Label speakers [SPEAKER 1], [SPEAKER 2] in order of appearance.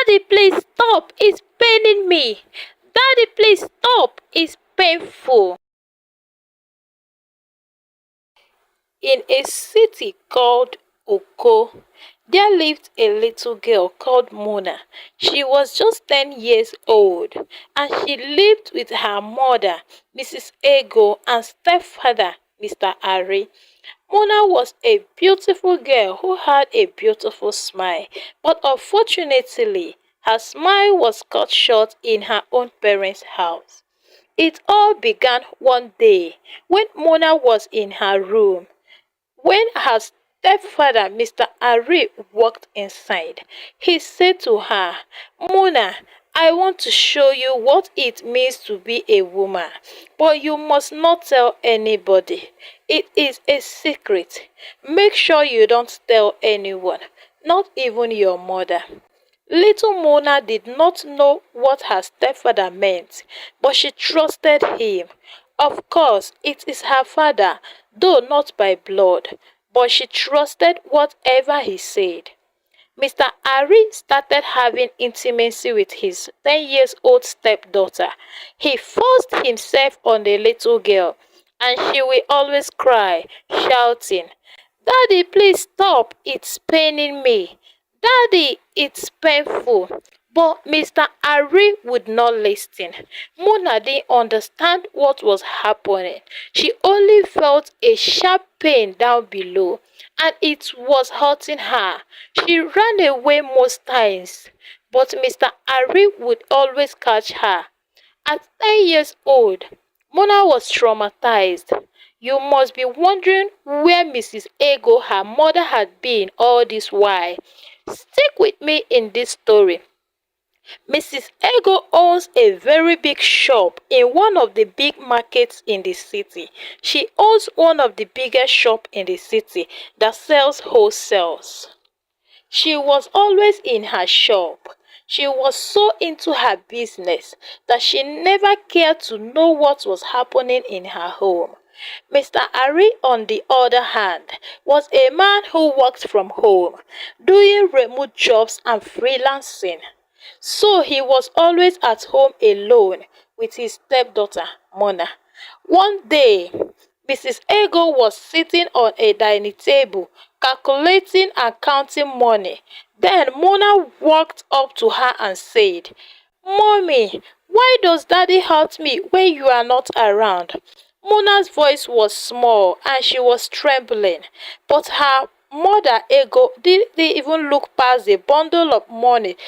[SPEAKER 1] Daddy, please stop. It's paining me. Daddy, please stop. It's painful. In a city called Oko, there lived a little girl called Mona. She was just 10 years old and she lived with her mother, Mrs. Ego, and stepfather, Mr. Ari. Mona was a beautiful girl who had a beautiful smile, but unfortunately, her smile was cut short in her own parents' house. It all began one day when Mona was in her room. When her stepfather, Mr. Ari, walked inside, he said to her, Mona, I want to show you what it means to be a woman, but you must not tell anybody. It is a secret. Make sure you don't tell anyone, not even your mother. Little Mona did not know what her stepfather meant, but she trusted him. Of course, it is her father, though not by blood, but she trusted whatever he said. Mr. Ari started having intimacy with his 10 years old stepdaughter. He forced himself on the little girl, and she will always cry, shouting, Daddy, please stop, it's paining me. Daddy, it's painful. But Mr. Ari would not listen. Mona didn't understand what was happening. She only felt a sharp pain down below, and it was hurting her. She ran away most times, but Mr. Ari would always catch her. At 10 years old, Mona was traumatized. You must be wondering where Mrs. Ego, her mother, had been all this while. Stick with me in this story. Mrs. Ego owns a very big shop in one of the big markets in the city. She owns one of the biggest shops in the city that sells wholesales. She was always in her shop. She was so into her business that she never cared to know what was happening in her home. Mr. Ari, on the other hand, was a man who worked from home, doing remote jobs and freelancing. So he was always at home alone with his stepdaughter, Mona. One day, Mrs. Ego was sitting on a dining table, calculating and counting money. Then Mona walked up to her and said, Mommy, why does Daddy hurt me when you are not around? Mona's voice was small and she was trembling, but her mother Ego didn't even look past the bundle of money